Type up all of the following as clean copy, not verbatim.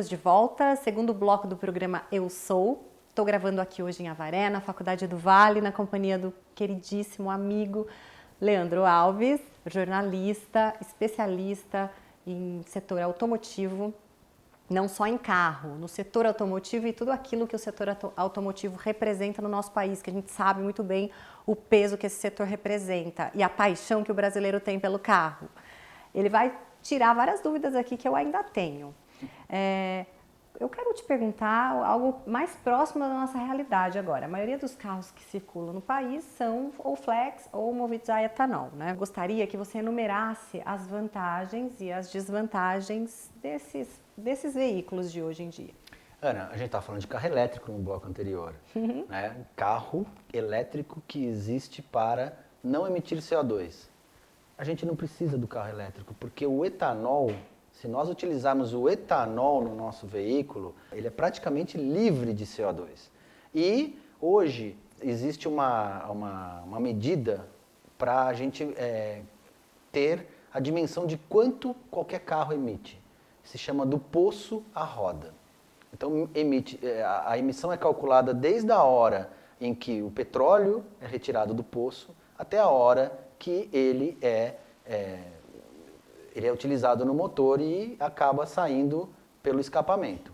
Estamos de volta, segundo bloco do programa Eu Sou. Estou gravando aqui hoje em Avaré, na Faculdade do Vale, na companhia do queridíssimo amigo Leandro Alves, jornalista, especialista em setor automotivo, não só em carro, no setor automotivo e tudo aquilo que o setor automotivo representa no nosso país, que a gente sabe muito bem o peso que esse setor representa e a paixão que o brasileiro tem pelo carro. Ele vai tirar várias dúvidas aqui que eu ainda tenho. Eu quero te perguntar algo mais próximo da nossa realidade agora. A maioria dos carros que circulam no país são ou flex ou movidos a etanol, né? Gostaria que você enumerasse as vantagens e as desvantagens desses veículos de hoje em dia. Ana, a gente estava falando de carro elétrico no bloco anterior, né? Carro elétrico que existe para não emitir CO2. A gente não precisa do carro elétrico, porque o etanol, se nós utilizarmos o etanol no nosso veículo, ele é praticamente livre de CO2. E hoje existe uma medida para a gente ter a dimensão de quanto qualquer carro emite. Se chama do poço à roda. Então a emissão é calculada desde a hora em que o petróleo é retirado do poço até a hora que ele é utilizado no motor e acaba saindo pelo escapamento.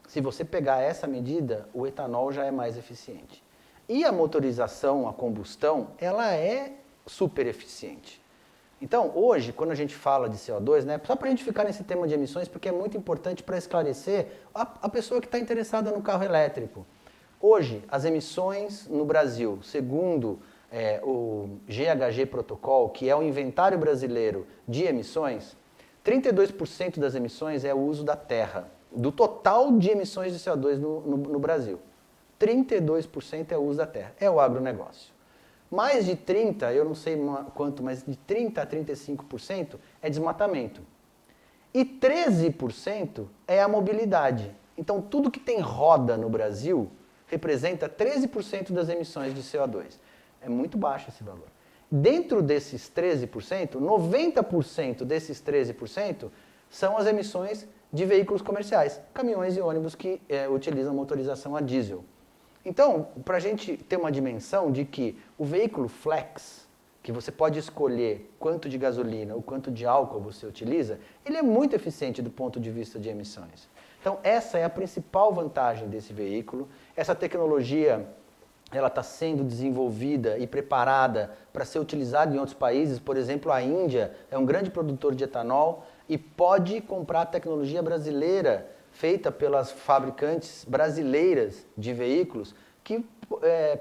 Se você pegar essa medida, o etanol já é mais eficiente. E a motorização, a combustão, ela é super eficiente. Então, hoje, quando a gente fala de CO2, né, só para a gente ficar nesse tema de emissões, porque é muito importante para esclarecer a pessoa que está interessada no carro elétrico. Hoje, as emissões no Brasil, segundo o GHG Protocol, que é o inventário brasileiro de emissões, 32% das emissões é o uso da terra, do total de emissões de CO2 no Brasil. 32% é o uso da terra, é o agronegócio. Mais de 30%, eu não sei quanto, mas de 30% a 35% é desmatamento. E 13% é a mobilidade. Então, tudo que tem roda no Brasil representa 13% das emissões de CO2. É muito baixo esse valor. Dentro desses 13%, 90% desses 13% são as emissões de veículos comerciais, caminhões e ônibus que utilizam motorização a diesel. Então, para a gente ter uma dimensão de que o veículo flex, que você pode escolher quanto de gasolina ou quanto de álcool você utiliza, ele é muito eficiente do ponto de vista de emissões. Então, essa é a principal vantagem desse veículo. Essa tecnologia ela está sendo desenvolvida e preparada para ser utilizada em outros países. Por exemplo, a Índia é um grande produtor de etanol e pode comprar tecnologia brasileira feita pelas fabricantes brasileiras de veículos que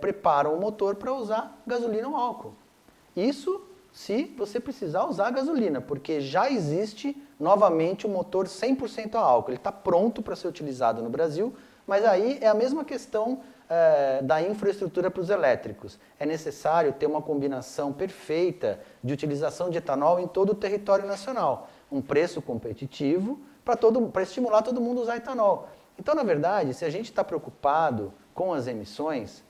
preparam o motor para usar gasolina ou álcool. Isso se você precisar usar gasolina, porque já existe novamente um motor 100% a álcool. Ele está pronto para ser utilizado no Brasil, mas aí é a mesma questão da infraestrutura para os elétricos. É necessário ter uma combinação perfeita de utilização de etanol em todo o território nacional. Um preço competitivo para estimular todo mundo a usar etanol. Então, na verdade, se a gente está preocupado com as emissões,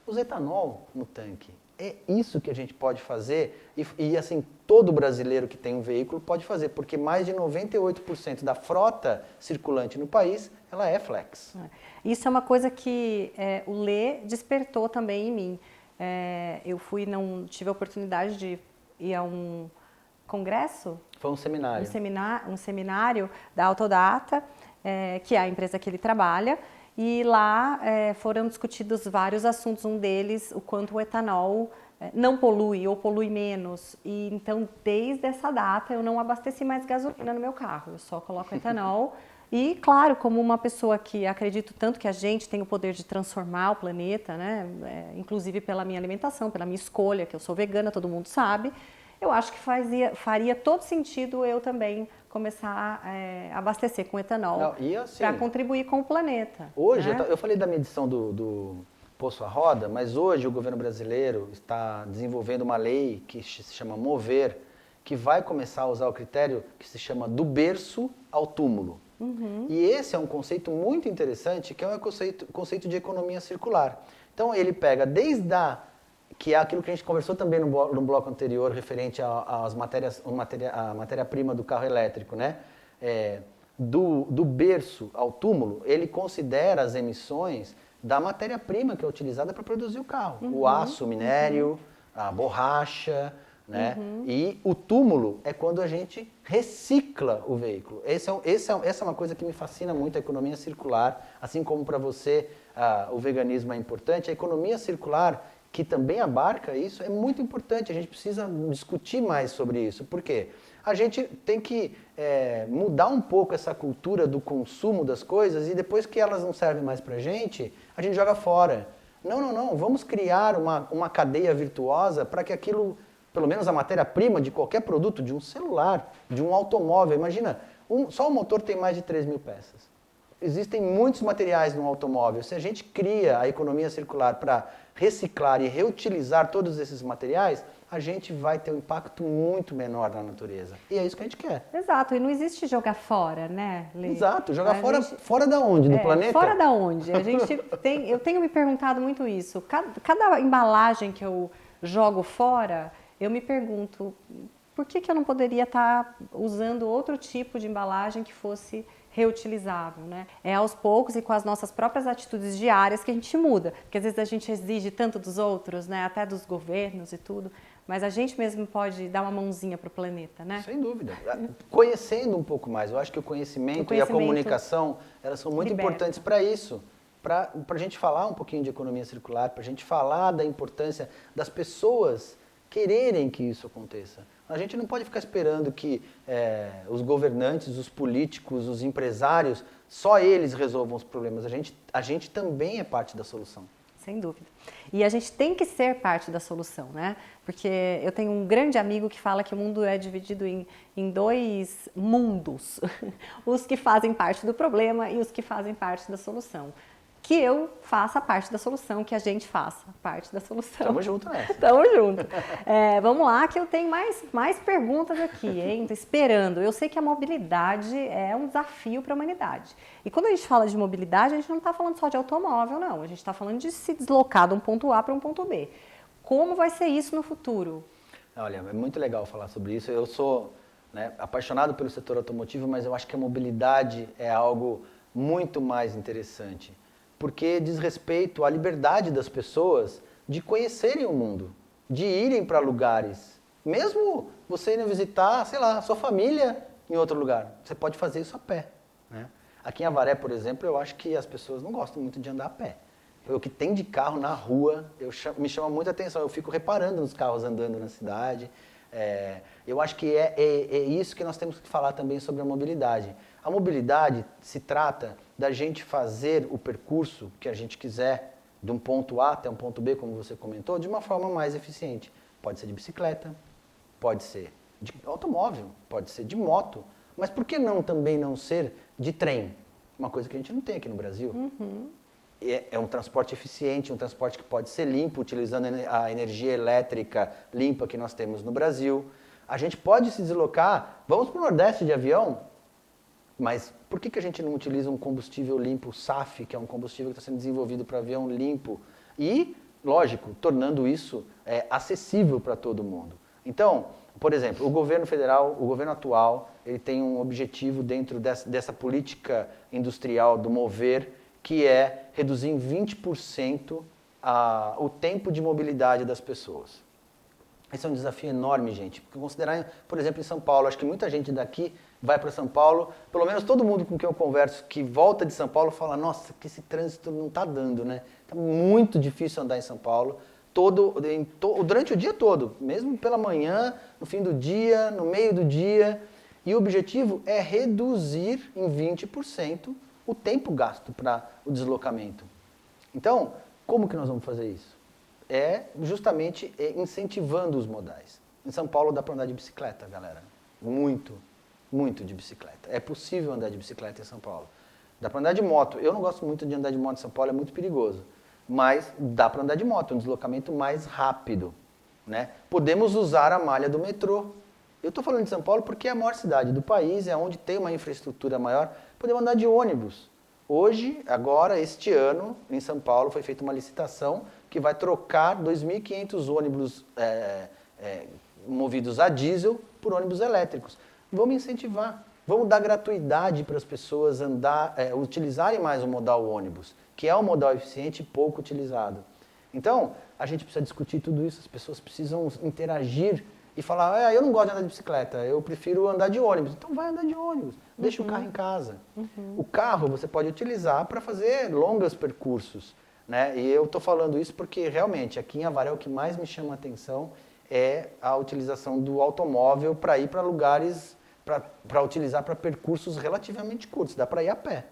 usa etanol no tanque. É isso que a gente pode fazer e assim, todo brasileiro que tem um veículo pode fazer, porque mais de 98% da frota circulante no país, ela é flex. Isso é uma coisa que o Lê despertou também em mim. Eu tive a oportunidade de ir a um congresso? Foi um seminário. Um seminário da Autodata, que é a empresa que ele trabalha, e lá foram discutidos vários assuntos, um deles o quanto o etanol não polui ou polui menos. E então, desde essa data, eu não abasteci mais gasolina no meu carro, eu só coloco etanol. E, claro, como uma pessoa que acredito tanto que a gente tem o poder de transformar o planeta, né? Inclusive pela minha alimentação, pela minha escolha, que eu sou vegana, todo mundo sabe, eu acho que faria todo sentido eu também começar a abastecer com etanol assim, para contribuir com o planeta. Hoje, né? eu falei da medição do poço à roda, mas hoje o governo brasileiro está desenvolvendo uma lei que se chama MOVER, que vai começar a usar o critério que se chama do berço ao túmulo. E esse é um conceito muito interessante, que é um conceito de economia circular. Então ele pega que é aquilo que a gente conversou também no bloco anterior, referente à matéria-prima do carro elétrico, né? do berço ao túmulo, ele considera as emissões da matéria-prima que é utilizada para produzir o carro. O aço, o minério, a borracha, né? E o túmulo é quando a gente recicla o veículo. Essa é uma coisa que me fascina muito, a economia circular. Assim como para você o veganismo é importante, a economia circular, que também abarca isso, é muito importante. A gente precisa discutir mais sobre isso. Por quê? A gente tem que mudar um pouco essa cultura do consumo das coisas e depois que elas não servem mais pra gente, a gente joga fora. Não. Vamos criar uma cadeia virtuosa para que aquilo, pelo menos a matéria-prima de qualquer produto, de um celular, de um automóvel. Imagina, só o motor tem mais de 3.000 peças. Existem muitos materiais no automóvel. Se a gente cria a economia circular para reciclar e reutilizar todos esses materiais, a gente vai ter um impacto muito menor na natureza. E é isso que a gente quer. Exato, e não existe jogar fora, né, Lê? Exato, jogar fora, fora da onde? Do planeta? Fora da onde? Eu tenho me perguntado muito isso. Cada embalagem que eu jogo fora, eu me pergunto, por que eu não poderia estar usando outro tipo de embalagem que fosse reutilizável, né? É aos poucos e com as nossas próprias atitudes diárias que a gente muda. Porque às vezes a gente exige tanto dos outros, né? Até dos governos e tudo. Mas a gente mesmo pode dar uma mãozinha para o planeta, né? Sem dúvida. Conhecendo um pouco mais. Eu acho que o conhecimento e a comunicação, elas são muito importantes para isso. Para a gente falar um pouquinho de economia circular, para a gente falar da importância das pessoas quererem que isso aconteça. A gente não pode ficar esperando que os governantes, os políticos, os empresários, só eles resolvam os problemas. A gente também é parte da solução. Sem dúvida. E a gente tem que ser parte da solução, né? Porque eu tenho um grande amigo que fala que o mundo é dividido em dois mundos. Os que fazem parte do problema e os que fazem parte da solução. Que eu faça parte da solução, que a gente faça parte da solução. Tamo junto nessa. Tamo junto. Vamos lá, que eu tenho mais perguntas aqui, hein? Tô esperando. Eu sei que a mobilidade é um desafio para a humanidade. E quando a gente fala de mobilidade, a gente não está falando só de automóvel, não. A gente está falando de se deslocar de um ponto A para um ponto B. Como vai ser isso no futuro? Olha, é muito legal falar sobre isso. Eu sou apaixonado pelo setor automotivo, mas eu acho que a mobilidade é algo muito mais interessante. Porque diz respeito à liberdade das pessoas de conhecerem o mundo, de irem para lugares. Mesmo você indo visitar, sei lá, sua família em outro lugar, você pode fazer isso a pé. Né? Aqui em Avaré, por exemplo, eu acho que as pessoas não gostam muito de andar a pé. O que tem de carro na rua me chama muita atenção. Eu fico reparando nos carros andando na cidade. Eu acho que é isso que nós temos que falar também sobre a mobilidade. A mobilidade se trata da gente fazer o percurso que a gente quiser, de um ponto A até um ponto B, como você comentou, de uma forma mais eficiente. Pode ser de bicicleta, pode ser de automóvel, pode ser de moto, mas por que não também não ser de trem? Uma coisa que a gente não tem aqui no Brasil. É um transporte eficiente, um transporte que pode ser limpo, utilizando a energia elétrica limpa que nós temos no Brasil. A gente pode se deslocar, vamos para o Nordeste de avião, mas por que a gente não utiliza um combustível limpo, o SAF, que é um combustível que está sendo desenvolvido para avião limpo? E, lógico, tornando isso acessível para todo mundo. Então, por exemplo, o governo federal, o governo atual, ele tem um objetivo dentro dessa política industrial do mover, que é reduzir em 20% o tempo de mobilidade das pessoas. Esse é um desafio enorme, gente. Porque considerar, por exemplo, em São Paulo, acho que muita gente daqui vai para São Paulo, pelo menos todo mundo com quem eu converso que volta de São Paulo fala, nossa, que esse trânsito não está dando, né? Está muito difícil andar em São Paulo, durante o dia todo, mesmo pela manhã, no fim do dia, no meio do dia. E o objetivo é reduzir em 20% o tempo gasto para o deslocamento. Então, como que nós vamos fazer isso? É justamente incentivando os modais. Em São Paulo dá para andar de bicicleta, galera. Muito de bicicleta. É possível andar de bicicleta em São Paulo. Dá para andar de moto. Eu não gosto muito de andar de moto em São Paulo, é muito perigoso. Mas dá para andar de moto, um deslocamento mais rápido. Né? Podemos usar a malha do metrô. Eu estou falando de São Paulo porque é a maior cidade do país, é onde tem uma infraestrutura maior. Podemos andar de ônibus. Hoje, agora, este ano, em São Paulo, foi feita uma licitação que vai trocar 2.500 ônibus movidos a diesel por ônibus elétricos. Vamos incentivar. Vamos dar gratuidade para as pessoas utilizarem mais o modal ônibus, que é um modal eficiente e pouco utilizado. Então, a gente precisa discutir tudo isso, as pessoas precisam interagir e falar, eu não gosto de andar de bicicleta, eu prefiro andar de ônibus. Então vai andar de ônibus, deixa o carro em casa. O carro você pode utilizar para fazer longos percursos, né? E eu estou falando isso porque realmente aqui em Avaré o que mais me chama a atenção é a utilização do automóvel para ir para lugares, para utilizar para percursos relativamente curtos, dá para ir a pé.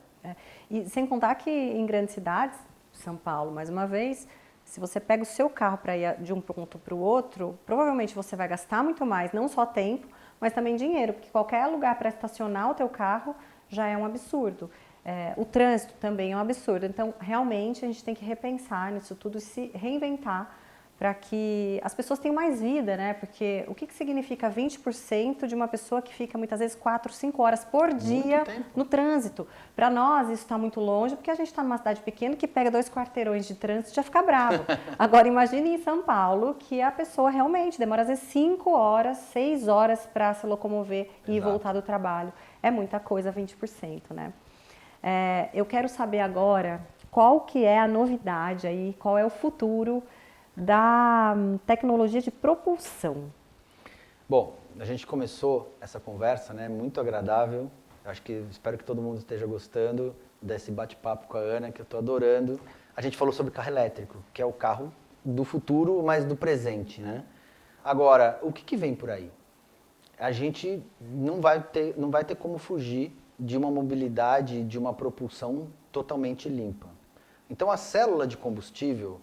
E sem contar que em grandes cidades, São Paulo mais uma vez, se você pega o seu carro para ir de um ponto para o outro, provavelmente você vai gastar muito mais, não só tempo, mas também dinheiro, porque qualquer lugar para estacionar o teu carro já é um absurdo. O trânsito também é um absurdo. Então, realmente, a gente tem que repensar nisso tudo e se reinventar para que as pessoas tenham mais vida, né? Porque o que significa 20% de uma pessoa que fica muitas vezes 4, 5 horas por dia no trânsito? Para nós isso está muito longe, porque a gente está numa cidade pequena que pega 2 quarteirões de trânsito e já fica bravo. Agora imagine em São Paulo que a pessoa realmente demora às vezes 5 horas, 6 horas para se locomover e voltar do trabalho. É muita coisa, 20%, né? Eu quero saber agora qual que é a novidade aí, qual é o futuro da tecnologia de propulsão. Bom, a gente começou essa conversa, né, muito agradável. Espero que todo mundo esteja gostando desse bate-papo com a Ana, que eu estou adorando. A gente falou sobre carro elétrico, que é o carro do futuro, mas do presente, né? Agora, o que vem por aí? A gente não vai ter como fugir de uma mobilidade, de uma propulsão totalmente limpa. Então, a célula de combustível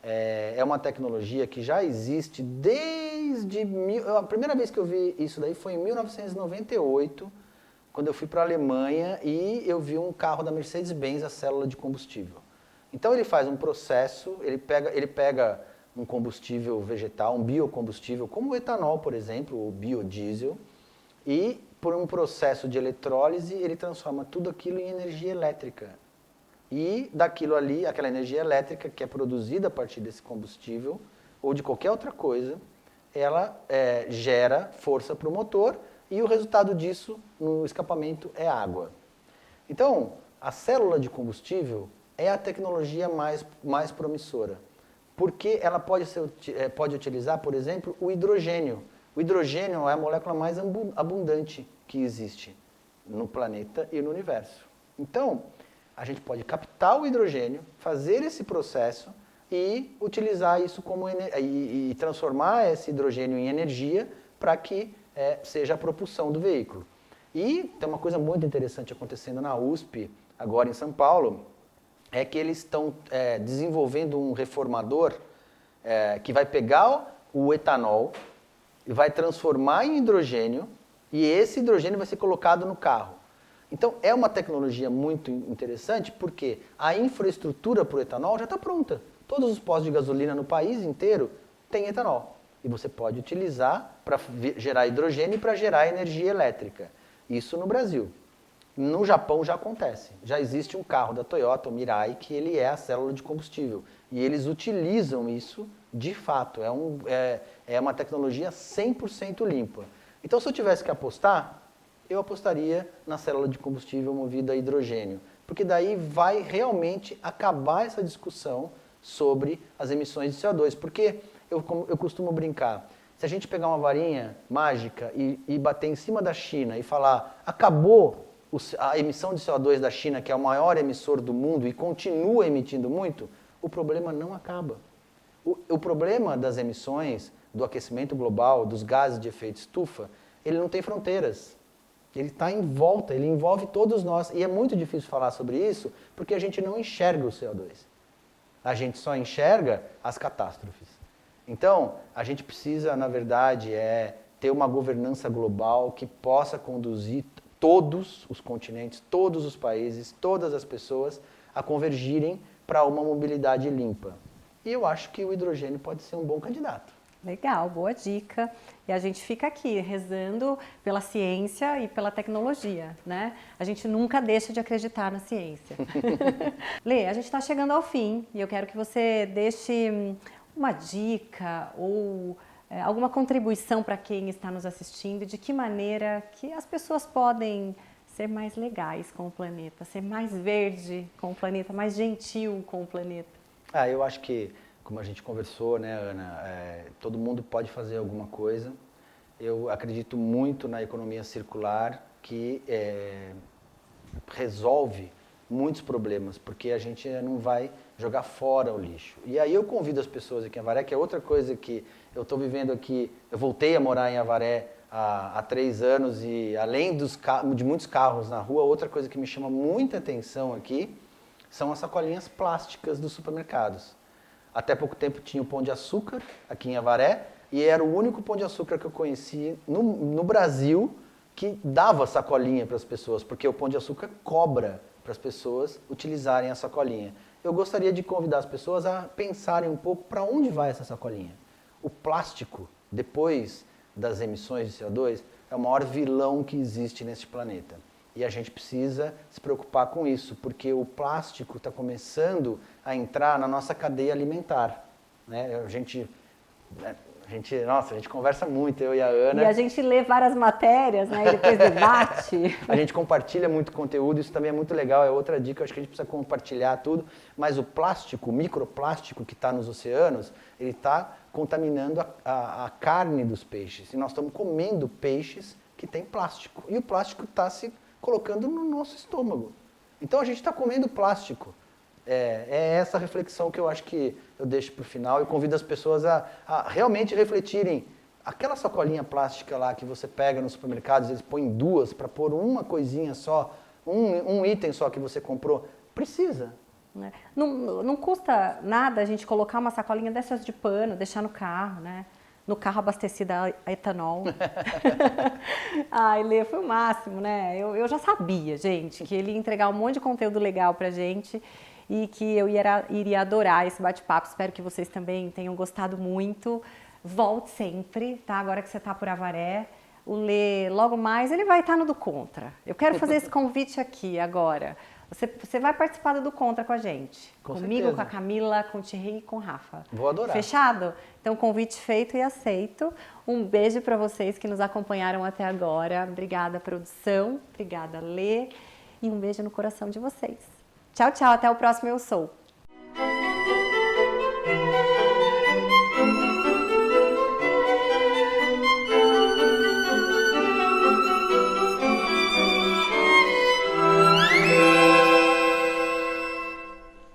é uma tecnologia que já existe desde... A primeira vez que eu vi isso daí foi em 1998, quando eu fui para a Alemanha e eu vi um carro da Mercedes-Benz, a célula de combustível. Então ele faz um processo, ele pega um combustível vegetal, um biocombustível, como o etanol, por exemplo, o biodiesel, e por um processo de eletrólise ele transforma tudo aquilo em energia elétrica. E daquilo ali, aquela energia elétrica que é produzida a partir desse combustível ou de qualquer outra coisa, ela gera força para o motor e o resultado disso no escapamento é água. Então, a célula de combustível é a tecnologia mais promissora, porque ela pode utilizar, por exemplo, o hidrogênio. O hidrogênio é a molécula mais abundante que existe no planeta e no universo. Então, a gente pode captar o hidrogênio, fazer esse processo e utilizar isso e transformar esse hidrogênio em energia para que seja a propulsão do veículo. E tem uma coisa muito interessante acontecendo na USP, agora em São Paulo, é que eles estão desenvolvendo um reformador que vai pegar o etanol e vai transformar em hidrogênio e esse hidrogênio vai ser colocado no carro. Então, é uma tecnologia muito interessante porque a infraestrutura para o etanol já está pronta. Todos os postos de gasolina no país inteiro têm etanol. E você pode utilizar para gerar hidrogênio e para gerar energia elétrica. Isso no Brasil. No Japão já acontece. Já existe um carro da Toyota, o Mirai, que ele é a célula de combustível. E eles utilizam isso de fato. É uma tecnologia 100% limpa. Então, se eu tivesse que apostar, eu apostaria na célula de combustível movida a hidrogênio, porque daí vai realmente acabar essa discussão sobre as emissões de CO2, porque eu costumo brincar, se a gente pegar uma varinha mágica e bater em cima da China e falar, acabou a emissão de CO2 da China, que é o maior emissor do mundo e continua emitindo muito, o problema não acaba. O problema das emissões, do aquecimento global, dos gases de efeito estufa, ele não tem fronteiras. Ele está em volta, ele envolve todos nós. E é muito difícil falar sobre isso porque a gente não enxerga o CO2. A gente só enxerga as catástrofes. Então, a gente precisa, na verdade, ter uma governança global que possa conduzir todos os continentes, todos os países, todas as pessoas a convergirem para uma mobilidade limpa. E eu acho que o hidrogênio pode ser um bom candidato. Legal, boa dica. E a gente fica aqui rezando pela ciência e pela tecnologia, né? A gente nunca deixa de acreditar na ciência. Lê, a gente está chegando ao fim e eu quero que você deixe uma dica ou alguma contribuição para quem está nos assistindo e de que maneira que as pessoas podem ser mais legais com o planeta, ser mais verde com o planeta, mais gentil com o planeta? Eu acho que, como a gente conversou, né, Ana, todo mundo pode fazer alguma coisa. Eu acredito muito na economia circular, que resolve muitos problemas, porque a gente não vai jogar fora o lixo. E aí eu convido as pessoas aqui em Avaré, que é outra coisa que eu estou vivendo aqui, eu voltei a morar em Avaré há 3 anos e além de muitos carros na rua, outra coisa que me chama muita atenção aqui são as sacolinhas plásticas dos supermercados. Até pouco tempo tinha o Pão de Açúcar aqui em Avaré e era o único Pão de Açúcar que eu conheci no Brasil que dava sacolinha para as pessoas, porque o Pão de Açúcar cobra para as pessoas utilizarem a sacolinha. Eu gostaria de convidar as pessoas a pensarem um pouco para onde vai essa sacolinha. O plástico, depois das emissões de CO2, é o maior vilão que existe neste planeta. E a gente precisa se preocupar com isso, porque o plástico está começando a entrar na nossa cadeia alimentar. Né? A gente conversa muito, eu e a Ana. E a gente lê várias matérias, né? E depois debate. A gente compartilha muito conteúdo, isso também é muito legal, é outra dica, eu acho que a gente precisa compartilhar tudo. Mas o plástico, o microplástico que está nos oceanos, ele está contaminando a carne dos peixes. E nós estamos comendo peixes que têm plástico. E o plástico está se colocando no nosso estômago. Então a gente está comendo plástico. É essa reflexão que eu acho que eu deixo para o final e convido as pessoas a realmente refletirem. Aquela sacolinha plástica lá que você pega nos supermercados, eles põem 2 para pôr uma coisinha só, um item só que você comprou, precisa. Não custa nada a gente colocar uma sacolinha dessas de pano, deixar no carro, né? No carro abastecida a etanol. Ai, Lê, foi o máximo, né? Eu já sabia, gente, que ele ia entregar um monte de conteúdo legal pra gente e que eu iria adorar esse bate-papo. Espero que vocês também tenham gostado muito. Volte sempre, tá? Agora que você tá por Avaré. O Lê, logo mais, ele vai estar no Do Contra. Eu quero fazer esse convite aqui agora. Você vai participar do Do Contra com a gente. Comigo, certeza. com a Camila, com o Thierry e com o Rafa. Vou adorar. Fechado? Então, convite feito e aceito. Um beijo para vocês que nos acompanharam até agora. Obrigada, produção. Obrigada, Lê. E um beijo no coração de vocês. Tchau, tchau. Até o próximo Eu Sou.